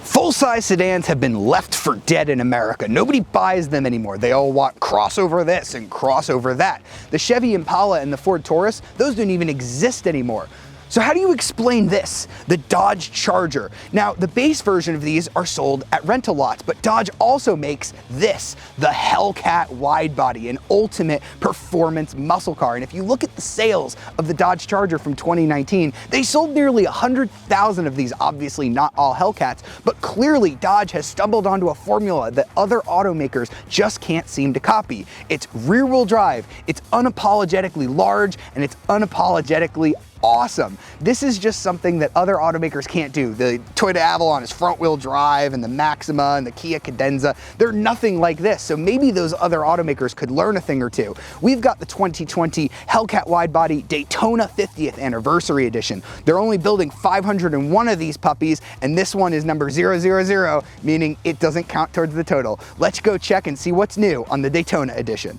Full-size sedans have been left for dead in America. Nobody buys them anymore. They all want crossover this and crossover that. The Chevy Impala and the Ford Taurus, those don't even exist anymore. So how do you explain this? The Dodge Charger. Now, the base version of these are sold at rental lots, but Dodge also makes this, the Hellcat Widebody, an ultimate performance muscle car. And if you look at the sales of the Dodge Charger from 2019, they sold nearly 100,000 of these, obviously not all Hellcats, but clearly Dodge has stumbled onto a formula that other automakers just can't seem to copy. It's rear-wheel drive, it's unapologetically large, and it's unapologetically awesome. This is just something that other automakers can't do. The Toyota Avalon is front wheel drive, and the Maxima and the Kia Cadenza, they're nothing like this. So maybe those other automakers could learn a thing or two. We've got the 2020 Hellcat Widebody Daytona 50th Anniversary Edition. They're only building 501 of these puppies, and this one is number 000, meaning it doesn't count towards the total. Let's go check and see what's new on the Daytona Edition.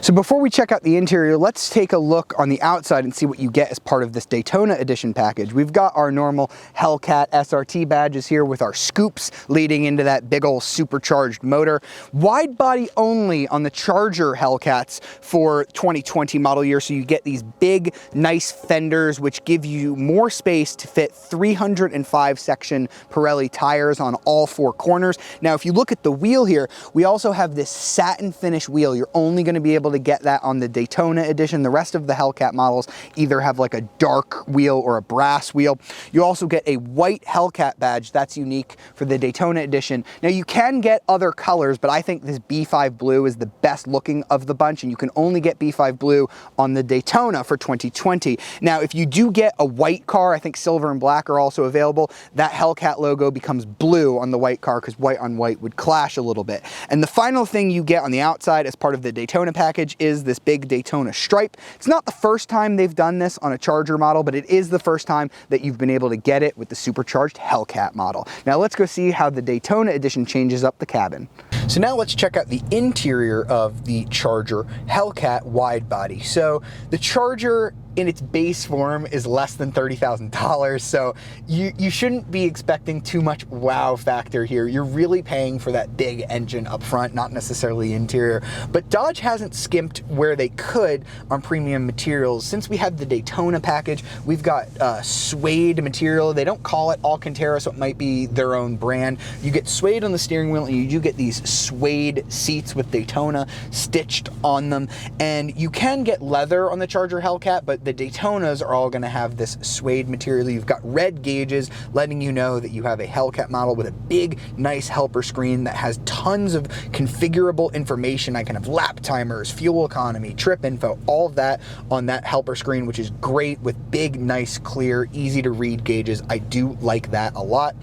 So before we check out the interior, let's take a look on the outside and see what you get as part of this Daytona Edition package. We've got our normal Hellcat SRT badges here with our scoops leading into that big old supercharged motor. Wide body only on the Charger Hellcats for 2020 model year, so you get these big, nice fenders which give you more space to fit 305 section Pirelli tires on all four corners. Now, if you look at the wheel here, we also have this satin finish wheel. You're only going to be able to get that on the Daytona Edition. The rest of the Hellcat models either have like a dark wheel or a brass wheel. You also get a white Hellcat badge that's unique for the Daytona Edition. Now, you can get other colors, but I think this B5 blue is the best looking of the bunch, and you can only get B5 blue on the Daytona for 2020. Now, if you do get a white car, I think silver and black are also available, that Hellcat logo becomes blue on the white car because white on white would clash a little bit. And the final thing you get on the outside as part of the Daytona package is this big Daytona stripe. It's not the first time they've done this on a Charger model, but it is the first time that you've been able to get it with the supercharged Hellcat model. Now let's go see how the Daytona Edition changes up the cabin. So now let's check out the interior of the Charger Hellcat Widebody. So the Charger in its base form is less than $30,000, so you shouldn't be expecting too much wow factor here. You're really paying for that big engine up front, not necessarily interior. But Dodge hasn't skimped where they could on premium materials. Since we have the Daytona package, we've got suede material. They don't call it Alcantara, so it might be their own brand. You get suede on the steering wheel, and you do get these suede seats with Daytona stitched on them. And you can get leather on the Charger Hellcat, but the Daytonas are all going to have this suede material. You've got red gauges letting you know that you have a Hellcat model with a big, nice helper screen that has tons of configurable information. I can have lap timers, fuel economy, trip info, all of that on that helper screen, which is great with big, nice, clear, easy to read gauges. I do like that a lot.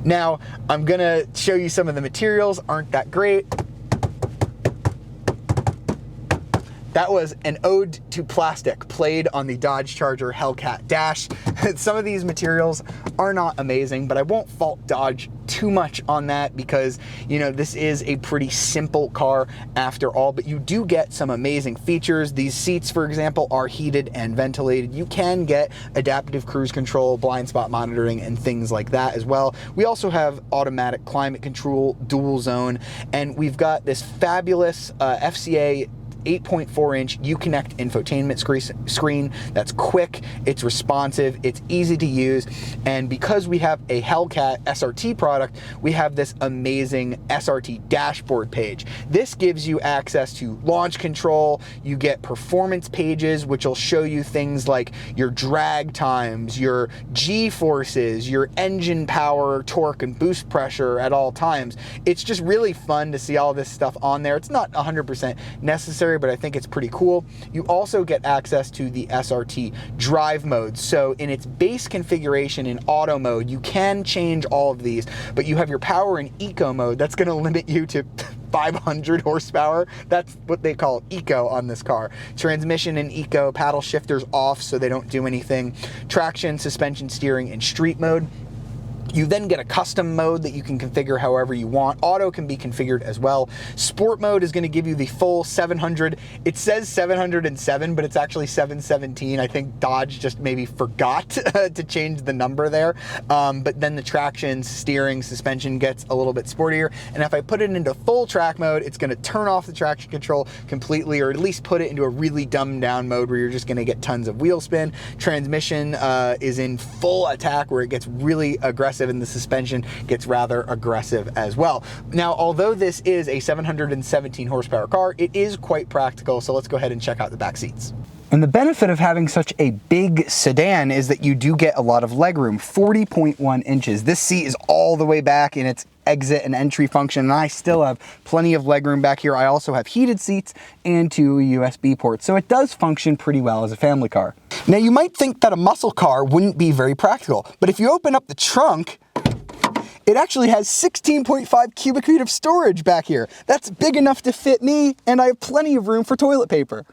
Now, I'm going to show you some of the materials. Aren't that great? That was an ode to plastic played on the Dodge Charger Hellcat dash. Some of these materials are not amazing, but I won't fault Dodge too much on that because, you know, this is a pretty simple car after all, but you do get some amazing features. These seats, for example, are heated and ventilated. You can get adaptive cruise control, blind spot monitoring, and things like that as well. We also have automatic climate control, dual zone, and we've got this fabulous FCA 8.4-inch Uconnect infotainment screen that's quick, it's responsive, it's easy to use, and because we have a Hellcat SRT product, we have this amazing SRT dashboard page. This gives you access to launch control. You get performance pages, which will show you things like your drag times, your G-forces, your engine power, torque, and boost pressure at all times. It's just really fun to see all this stuff on there. It's not 100% necessary, but I think it's pretty cool. You also get access to the SRT drive modes. So in its base configuration in auto mode, you can change all of these, but you have your power in eco mode. That's going to limit you to 500 horsepower. That's what they call eco on this car. Transmission in eco, paddle shifters off so they don't do anything. Traction, suspension, steering in street mode. You then get a custom mode that you can configure however you want. Auto can be configured as well. Sport mode is going to give you the full 700. It says 707, but it's actually 717. I think Dodge just maybe forgot to change the number there. But then the traction, steering, suspension gets a little bit sportier. And if I put it into full track mode, it's going to turn off the traction control completely, or at least put it into a really dumbed down mode where you're just going to get tons of wheel spin. Transmission is in full attack, where it gets really aggressive, and the suspension gets rather aggressive as well. Now, although this is a 717 horsepower car, it is quite practical, so let's go ahead and check out the back seats. And the benefit of having such a big sedan is that you do get a lot of legroom, 40.1 inches. This seat is all the way back in its exit and entry function, and I still have plenty of legroom back here. I also have heated seats and 2 USB ports, so it does function pretty well as a family car. Now, you might think that a muscle car wouldn't be very practical, but if you open up the trunk, it actually has 16.5 cubic feet of storage back here. That's big enough to fit me, and I have plenty of room for toilet paper.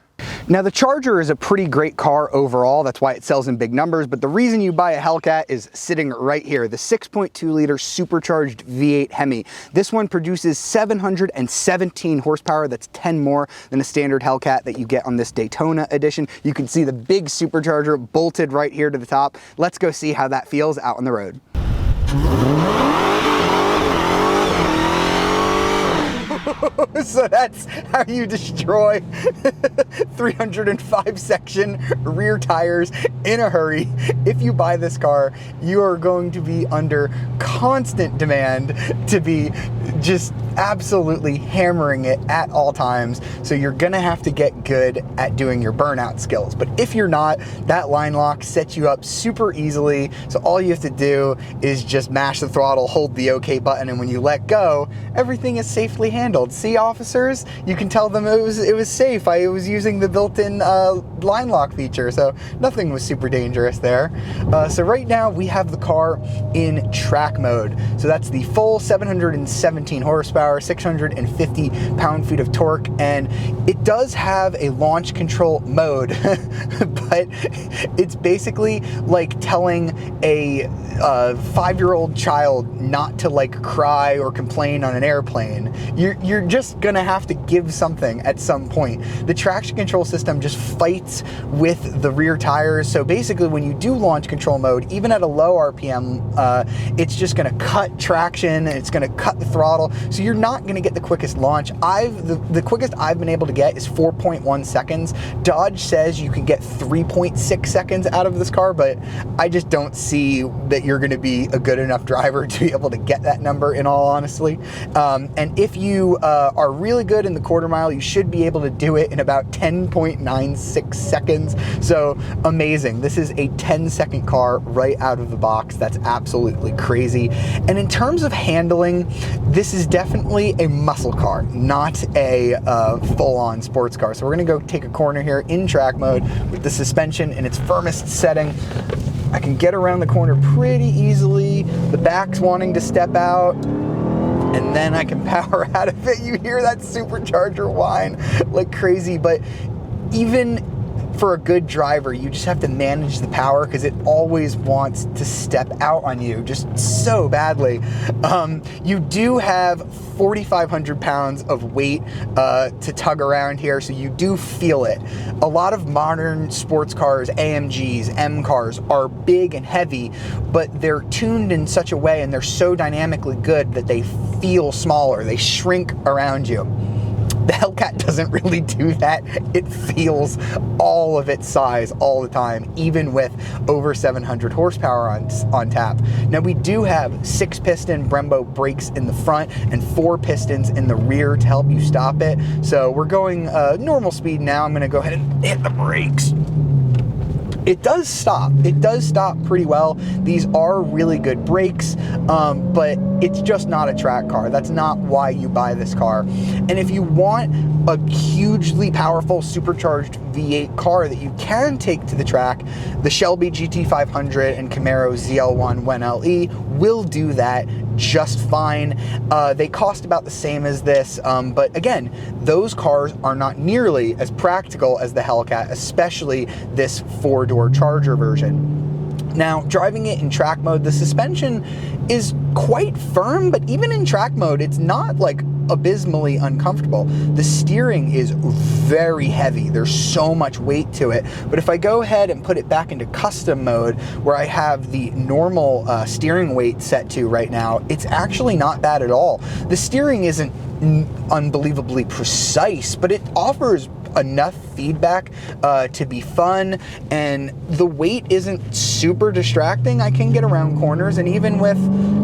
Now, the Charger is a pretty great car overall. That's why it sells in big numbers. But the reason you buy a Hellcat is sitting right here, the 6.2 liter supercharged V8 Hemi. This one produces 717 horsepower. That's 10 more than a standard Hellcat that you get on this Daytona edition. You can see the big supercharger bolted right here to the top. Let's go see how that feels out on the road. So that's how you destroy 305 section rear tires in a hurry. If you buy this car, you are going to be under constant demand to be just absolutely hammering it at all times. So you're gonna have to get good at doing your burnout skills. But if you're not, that line lock sets you up super easily. So all you have to do is just mash the throttle, hold the OK button, and when you let go, everything is safely handled. See, officers, you can tell them it was safe. I was using the built-in line lock feature, so nothing was super dangerous there. So right now we have the car in track mode. So that's the full 717 horsepower, 650 pound-feet of torque, and it does have a launch control mode, but it's basically like telling a 5-year-old child not to like cry or complain on an airplane. You're just gonna have to give something at some point. The traction control system just fights with the rear tires. So basically when you do launch control mode, even at a low RPM, it's just gonna cut traction, and it's gonna cut the throttle. So you're not gonna get the quickest launch. The quickest I've been able to get is 4.1 seconds. Dodge says you can get 3.6 seconds out of this car, but I just don't see that you're gonna be a good enough driver to be able to get that number, in all honesty. And if you are really good in the quarter mile, you should be able to do it in about 10.96 seconds. So amazing. This is a 10-second car right out of the box. That's absolutely crazy. And in terms of handling, this is definitely a muscle car, not a full-on sports car. So we're gonna go take a corner here in track mode with the suspension in its firmest setting. I can get around the corner pretty easily. The back's wanting to step out, and then I can power out of it. You hear that supercharger whine like crazy, but even for a good driver, you just have to manage the power because it always wants to step out on you just so badly. You do have 4,500 pounds of weight to tug around here, so you do feel it. A lot of modern sports cars, AMGs, M cars, are big and heavy, but they're tuned in such a way and they're so dynamically good that they feel smaller. They shrink around you. The Hellcat doesn't really do that. It feels all of its size all the time, even with over 700 horsepower on tap. Now, we do have 6-piston Brembo brakes in the front and 4 pistons in the rear to help you stop it. So we're going normal speed now. I'm gonna go ahead and hit the brakes. It does stop. It does stop pretty well. These are really good brakes, but it's just not a track car. That's not why you buy this car. And if you want a hugely powerful supercharged V8 car that you can take to the track, the Shelby GT500 and Camaro ZL1 WEN-LE will do that just fine. They cost about the same as this, but again, those cars are not nearly as practical as the Hellcat, especially this 4-door Charger version. Now, driving it in track mode, the suspension is quite firm, but even in track mode, it's not like abysmally uncomfortable. The steering is very heavy. There's so much weight to it. But if I go ahead and put it back into custom mode, where I have the normal steering weight set to right now, it's actually not bad at all. The steering isn't unbelievably precise, but it offers enough feedback to be fun, and the weight isn't super distracting. I can get around corners, and even with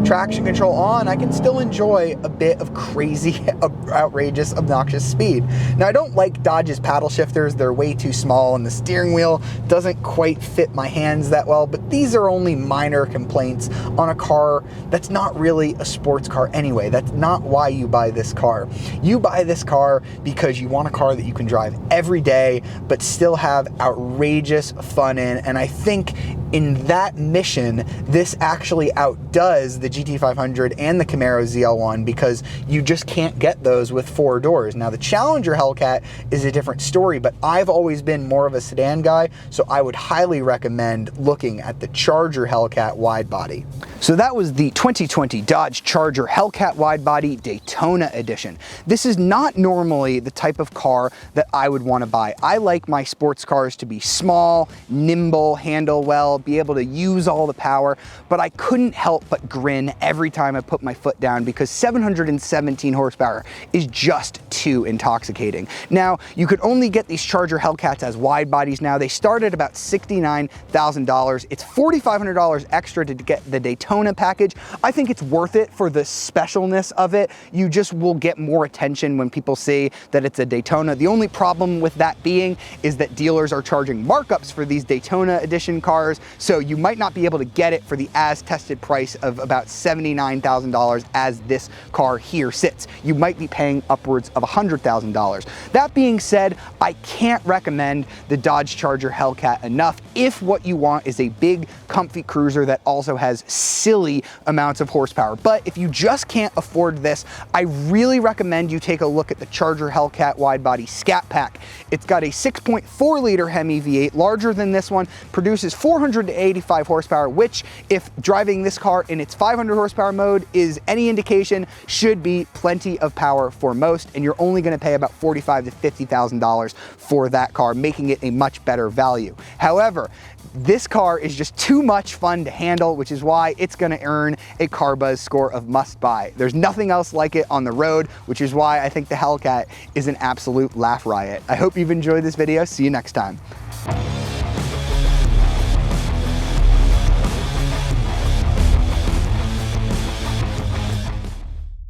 traction control on, I can still enjoy a bit of crazy, outrageous, obnoxious speed. Now, I don't like Dodge's paddle shifters. They're way too small, and the steering wheel doesn't quite fit my hands that well, but these are only minor complaints on a car that's not really a sports car anyway. That's not why you buy this car. You buy this car because you want a car that you can drive every day, but still have outrageous fun in. And I think in that mission, this actually outdoes the GT500 and the Camaro ZL1, because you just can't get those with 4 doors. Now, the Challenger Hellcat is a different story, but I've always been more of a sedan guy, so I would highly recommend looking at the Charger Hellcat Widebody. So that was the 2020 Dodge Charger Hellcat Widebody Daytona Edition. This is not normally the type of car that I would want to buy. I like my sports cars to be small, nimble, handle well, be able to use all the power, but I couldn't help but grin every time I put my foot down, because 717 horsepower is just too intoxicating. Now, you could only get these Charger Hellcats as wide bodies now. They start at about $69,000. It's $4,500 extra to get the Daytona package. I think it's worth it for the specialness of it. You just will get more attention when people see that it's a Daytona. The only problem with that being is that dealers are charging markups for these Daytona edition cars, so you might not be able to get it for the as tested price of about $79,000 as this car here sits. You might be paying upwards of $100,000. That being said, I can't recommend the Dodge Charger Hellcat enough if what you want is a big, comfy cruiser that also has silly amounts of horsepower. But if you just can't afford this, I really recommend you take a look at the Charger Hellcat Widebody Scat Pack. It's got a 6.4 liter Hemi V8, larger than this one, produces 485 horsepower, which, if driving this car in its 500 horsepower mode is any indication, should be plenty of power for most, and you're only going to pay about $45,000 to $50,000 for that car, making it a much better value. However, this car is just too much fun to handle, which is why it's going to earn a Car Buzz score of must buy. There's nothing else like it on the road, which is why I think the Hellcat is an absolute laugh riot. I hope you've enjoyed this video. See you next time.